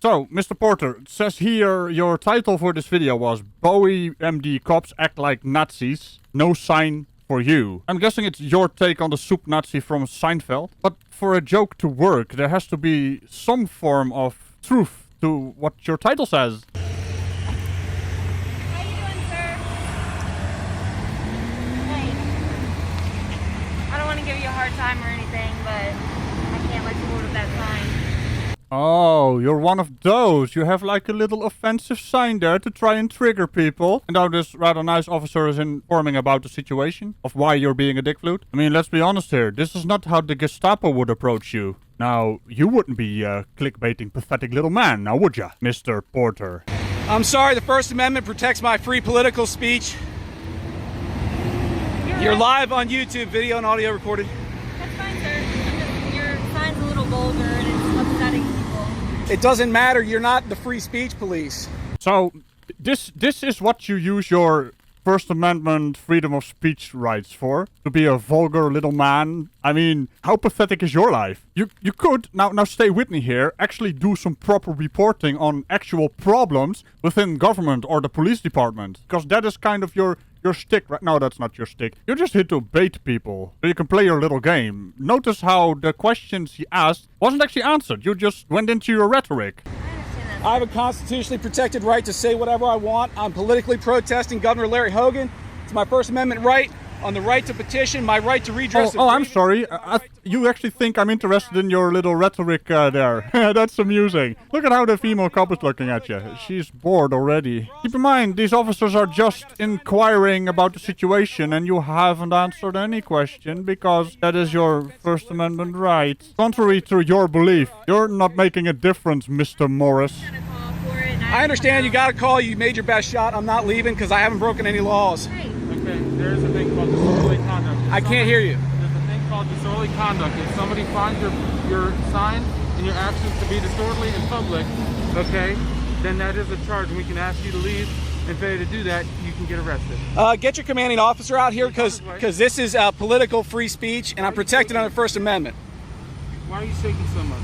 So, Mr. Porter, it says here your title for this video was Bowie MD Cops Act Like Nazis. No sign for you. I'm guessing it's your take on the soup Nazi from Seinfeld. But for a joke to work, there has to be some form of truth to what your title says. How you doing, sir? Hey. I don't want to give you a hard time or anything, but I can't let you hold up that sign. Oh, you're one of those. You have like a little offensive sign there to try and trigger people. And now this rather nice officer is informing about the situation of why you're being a dick flute. I mean, let's be honest here. This is not how the Gestapo would approach you. Now, you wouldn't be clickbaiting pathetic little man, now would ya, Mr. Porter? I'm sorry, the First Amendment protects my free political speech. You're live on YouTube, video and audio recorded. That's fine, sir. Your sign's a little vulgar and it's upsetting people. It doesn't matter, you're not the free speech police. So, this is what you use your First Amendment freedom of speech rights for? To be a vulgar little man? I mean, how pathetic is your life? You could, now stay with me here, actually do some proper reporting on actual problems within government or the police department. Because that is kind of your shtick, right? No, that's not your shtick. You're just here to bait people, so you can play your little game. Notice how the questions he asked wasn't actually answered. You just went into your rhetoric. I have a constitutionally protected right to say whatever I want. I'm politically protesting Governor Larry Hogan. It's my First Amendment right on the right to petition, my right to redress. Oh, I'm sorry. You actually think I'm interested in your little rhetoric there. That's amusing. Look at how the female cop is looking at you. She's bored already. Keep in mind, these officers are just inquiring about the situation and you haven't answered any question because that is your First Amendment right. Contrary to your belief, you're not making a difference, Mr. Morris. I understand you got a call, you made your best shot. I'm not leaving because I haven't broken any laws. Okay, there's a thing called disorderly conduct. I can't hear you. There's a thing called disorderly conduct. If somebody finds your sign and your actions to be disorderly in public, okay, then that is a charge and we can ask you to leave. And failure to do that, you can get arrested. Get your commanding officer out here because this is political free speech and I'm protected under the First Amendment. Why are you shaking so much?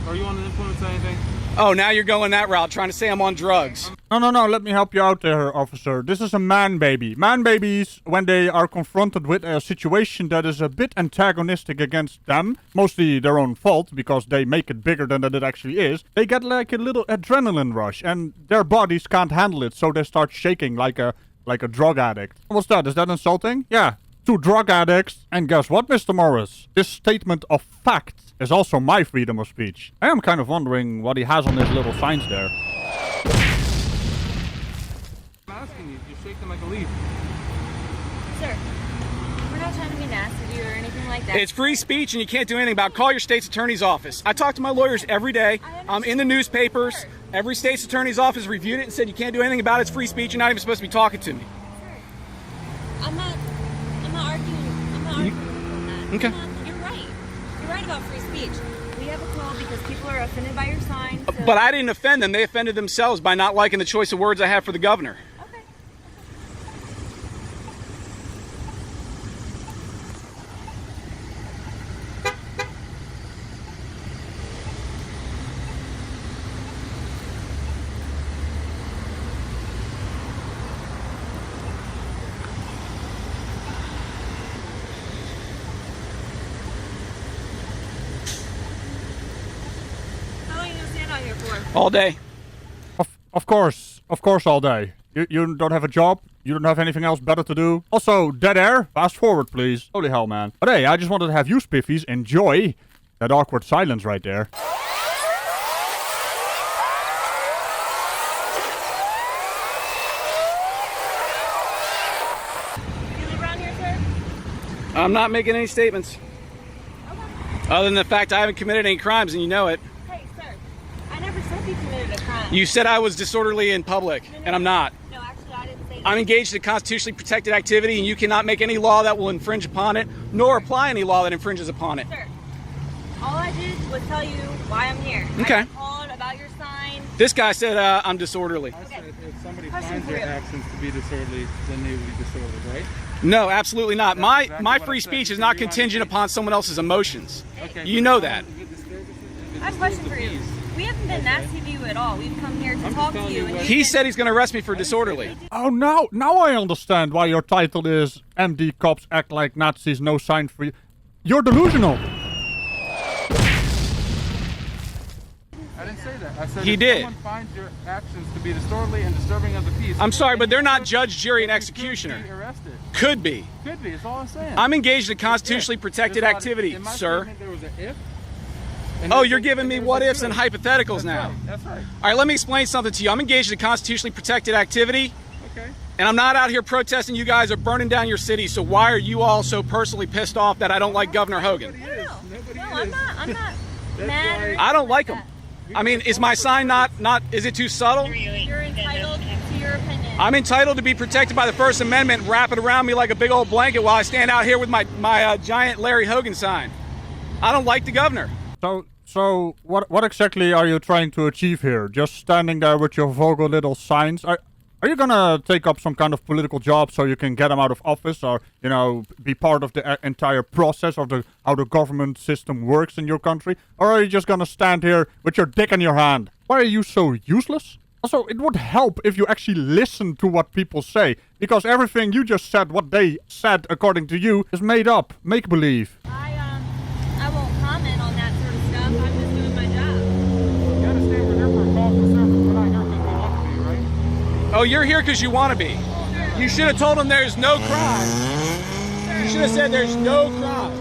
Are you on the influence of anything? Oh, now you're going that route, trying to say I'm on drugs. No, let me help you out there, officer. This is a man baby. Man babies, when they are confronted with a situation that is a bit antagonistic against them, mostly their own fault, because they make it bigger than it actually is, they get like a little adrenaline rush, and their bodies can't handle it, so they start shaking like a drug addict. What's that? Is that insulting? Yeah. To drug addicts. And guess what, Mr. Morris? This statement of fact is also my freedom of speech. I am kind of wondering what he has on his little signs there. I'm asking you, you're shaking like a leaf. Sir, we're not trying to be nasty to you or anything like that. It's free speech and you can't do anything about it. Call your state's attorney's office. I talk to my lawyers every day. I'm in the newspapers. Sir. Every state's attorney's office reviewed it and said you can't do anything about it. It's free speech. You're not even supposed to be talking to me. Sir, I'm not arguing on that. Okay. You're right. You're right about free speech. We have a call because people are offended by your sign. So... But I didn't offend them. They offended themselves by not liking the choice of words I have for the governor. Okay. Here for? All day. Of course all day. You don't have a job? You don't have anything else better to do? Also, dead air? Fast forward, please. Holy hell, man. But hey, I just wanted to have you spiffies enjoy that awkward silence right there. You live around here, sir? I'm not making any statements. Okay. Other than the fact I haven't committed any crimes and you know it. I never said you committed a crime. You said I was disorderly in public, and I'm not. No, actually, I didn't say that. I'm engaged in constitutionally protected activity, and you cannot make any law that will infringe upon it, nor apply any law that infringes upon it. Sir, all I did was tell you why I'm here. Okay. I called about your sign. This guy said I'm disorderly. I said if somebody Question finds for your you. actions to be disorderly, then they will be disorderly, right? No, absolutely not. That's My exactly my what I free said. speech is So not you want contingent to- upon someone else's emotions. Okay. You know that. I have a question for you. We haven't been nasty to you at all. We've come here to talk to you. And He said he's going to arrest me for disorderly. Oh, now I understand why your title is MD Cops Act Like Nazis, No Sign for You. You're delusional. I didn't say that. I said He if did. someone finds your actions to be disorderly and disturbing of the peace. I'm sorry, but they're not you judge, jury, and could executioner. be arrested. Could be. Could be. That's all I'm saying. I'm engaged in constitutionally protected There's not- activity, in my sir. statement, there was an if. And Oh, there's you're a- giving me there's what a ifs and could. hypotheticals That's now. right. That's right. All right, let me explain something to you. I'm engaged in constitutionally protected activity, Okay. and I'm not out here protesting you guys are burning down your city, so why are you all so personally pissed off that I don't like Governor Hogan? Nobody is. Nobody No, is. I'm not mad. why- Or I don't like him. that. I mean, is my sign not, is it too subtle? You're entitled to your opinion. I'm entitled to be protected by the First Amendment, wrap it around me like a big old blanket while I stand out here with my giant Larry Hogan sign. I don't like the governor. So what exactly are you trying to achieve here? Just standing there with your vulgar little signs? Are you gonna take up some kind of political job so you can get him out of office, or be part of the entire process of how the government system works in your country? Or are you just gonna stand here with your dick in your hand? Why are you so useless? Also, it would help if you actually listen to what people say, because everything you just said, what they said according to you, is made up, make believe. I won't comment on that sort of stuff. I'm just doing my job. You understand we're here for a call for service. We're not here because we want to be, right? Oh, you're here because you want to be. You should have told him there's no crime. You should have said there's no crime.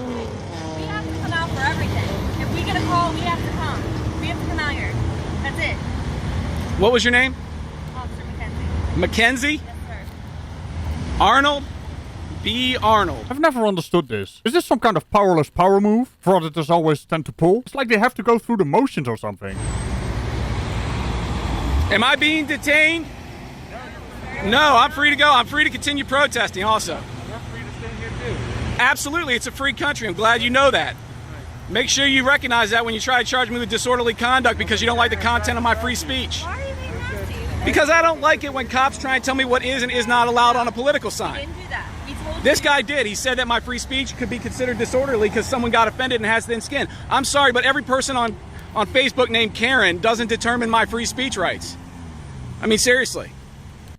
We have to come out for everything. If we get a call, we have to come. We have to come out here. That's it. What was your name? Officer McKenzie. Mackenzie? Yes, sir. Arnold? B. Arnold. I've never understood this. Is this some kind of powerless power move? Frauditors always tend to pull? It's like they have to go through the motions or something. Am I being detained? No, I'm free to go. I'm free to continue protesting also. We're free to stay here too. Absolutely, it's a free country. I'm glad you know that. Make sure you recognize that when you try to charge me with disorderly conduct because you don't like the content of my free speech. Why are you being nasty? Because I don't like it when cops try and tell me what is and is not allowed on a political We sign. didn't do that. We told This you. guy did. He said that my free speech could be considered disorderly because someone got offended and has thin skin. I'm sorry, but every person on Facebook named Karen doesn't determine my free speech rights. I mean, seriously.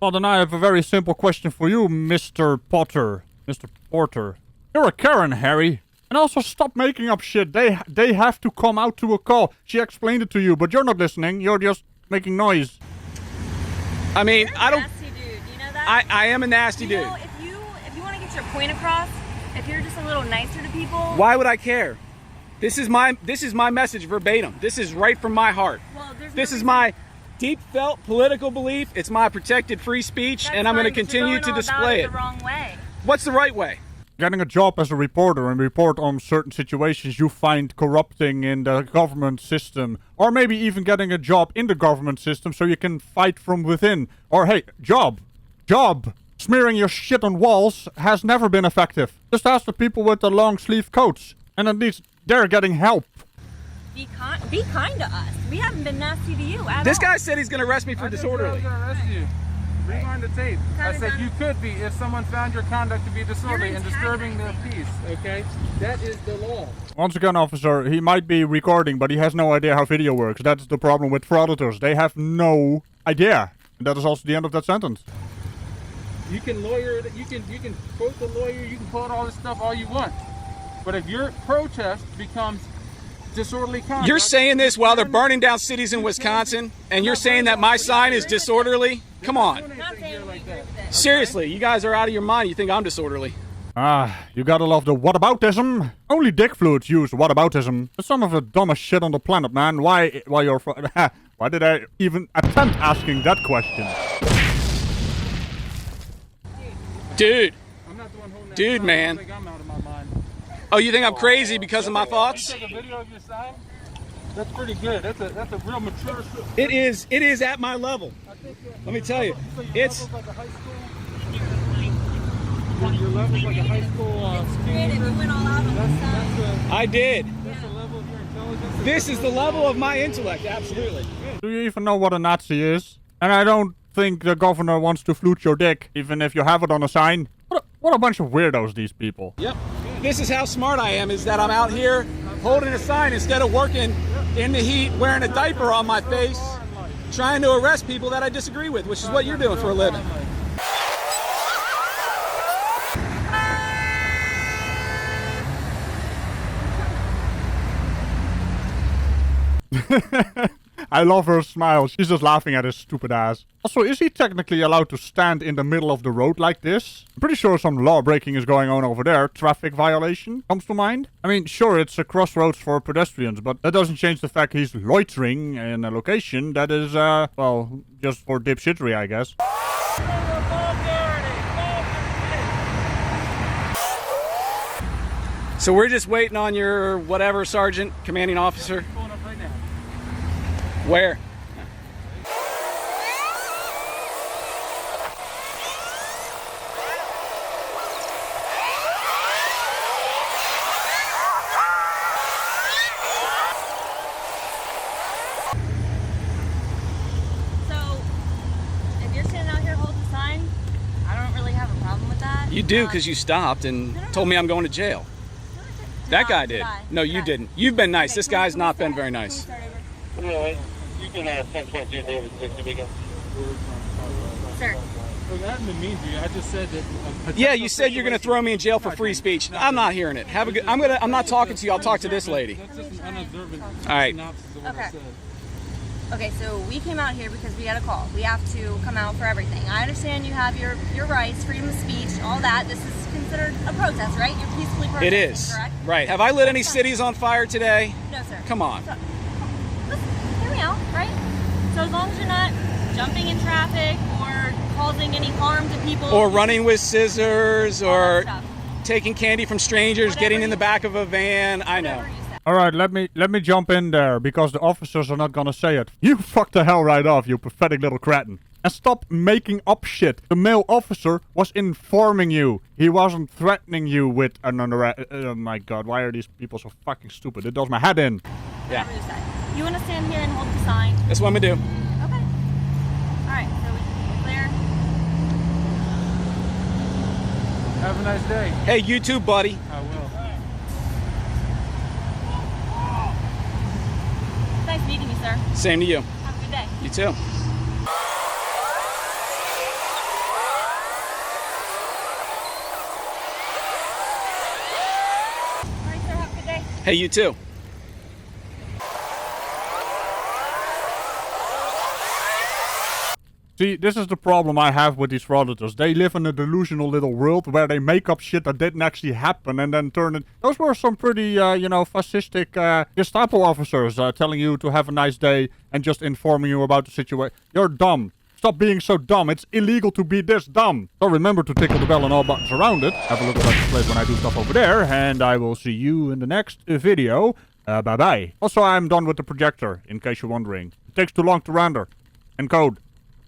Well, then I have a very simple question for you, Mr. Potter. Mr. Porter. You're a Karen, Harry. And also stop making up shit. They have to come out to a call. She explained it to you, but you're not listening. You're just making noise. I mean, You're a I don't. nasty dude. You know that? I am a nasty You dude. know, if you want to get your point across, if you're just a little nicer to people. Why would I care? This is my message verbatim. This is right from my heart. Well, there's no This is reason- my deep felt political belief. It's my protected free speech, That's and I'm going to fine, but you're continue going to all about display it. the wrong way. What's the right way? Getting a job as a reporter and report on certain situations you find corrupting in the government system. Or maybe even getting a job in the government system so you can fight from within. Or hey, job. Smearing your shit on walls has never been effective. Just ask the people with the long sleeve coats. And at least they're getting help. Be kind to us. We haven't been nasty to you at This all. guy said he's going to arrest me for I didn't say I disorderly. was going to arrest you. Rewind the tape. I Kinda said done. you could be if someone found your conduct to be disorderly You're and disturbing their peace. Okay, that is the law. Once again, officer, he might be recording, but he has no idea how video works. That's the problem with frauditors. They have no idea. And that is also the end of that sentence. You can lawyer it. You can quote the lawyer. You can quote all this stuff all you want. But if your protest becomes disorderly conduct, You're saying this while they're burning down cities in Wisconsin, and you're saying that my sign is disorderly? Come on. I'm not saying we agree with it. Seriously, you guys are out of your mind. You think I'm disorderly. You gotta love the whataboutism. Only dick fluids use whataboutism. It's some of the dumbest shit on the planet, man. Why did I even attempt asking that question? Dude. I'm not the one holding that Dude, sign. man. I think I'm out of my mind. Oh, you think I'm crazy because of my thoughts? You take a video of your sign? That's pretty good. That's a real mature. It is at my level. Let me tell you. So your It's level's like a high school. Your level's like a high school. Creative. You went all out on the sign. I did. That's the level of your intelligence. This is the level of my intellect, absolutely. Do you even know what a Nazi is? And I don't think the governor wants to flute your dick, even if you have it on a sign. What a bunch of weirdos, these people. Yep. This is how smart I am, is that I'm out here holding a sign instead of working in the heat, wearing a diaper on my face, trying to arrest people that I disagree with, which is what you're doing for a living. I love her smile. She's just laughing at his stupid ass. Also, is he technically allowed to stand in the middle of the road like this? I'm pretty sure some law breaking is going on over there. Traffic violation comes to mind. I mean, sure, it's a crossroads for pedestrians, but that doesn't change the fact he's loitering in a location that is, well, just for dipshittery, I guess. So we're just waiting on your whatever, Sergeant, commanding officer. Where? So, if you're standing out here holding a sign, I don't really have a problem with that. You do, because you stopped and told me I'm going to jail. That guy did. No, you didn't. You've been nice. This guy's not been very nice. Yeah, you can 10.2 David 60 begin. Sir. I haven't been mean to you. I just said that. Yeah, you said you're going to throw me in jail for free speech. I'm not hearing it. Have a good. I'm not talking to you. I'll talk to this lady. That's just an unobservant All right. synopsis of what I Okay. said. Okay, so we came out here because we had a call. We have to come out for everything. I understand you have your rights, freedom of speech, all that. This is considered a protest, right? You're peacefully protesting, It is. correct? Right. Have I lit any cities on fire today? No, sir. Come on. So, listen, hear me out, right? So as long as you're not jumping in traffic or causing any harm to people. Or running with scissors, all that or stuff. taking candy from strangers, Whatever getting in the you- back of a van. I know. Whatever you said. All right, let me jump in there because the officers are not gonna say it. You fuck the hell right off, you pathetic little cretin. And stop making up shit. The male officer was informing you. He wasn't threatening you with an oh my god, why are these people so fucking stupid? It does my head in. Yeah. Whatever you said. You want to stand here and hold the sign? That's what I'm gonna do. Okay. All right. So we clear. Have a nice day. Hey, you too, buddy. I will. Nice meeting you, sir. Same to you. Have a good day. You too. All right, sir. Have a good day. Hey, you too. See, this is the problem I have with these frauditors. They live in a delusional little world where they make up shit that didn't actually happen and then turn it... Those were some pretty, you know, fascistic Gestapo officers telling you to have a nice day and just informing you about the situation. You're dumb. Stop being so dumb. It's illegal to be this dumb. So remember to tickle the bell on all buttons around it. Have a look at this place when I do stuff over there. And I will see you in the next video. Bye-bye. Also, I'm done with the projector, in case you're wondering. It takes too long to render. Encode.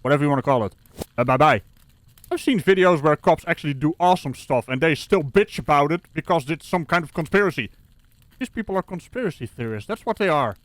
Whatever you want to call it. Bye-bye. I've seen videos where cops actually do awesome stuff and they still bitch about it because it's some kind of conspiracy. These people are conspiracy theorists. That's what they are.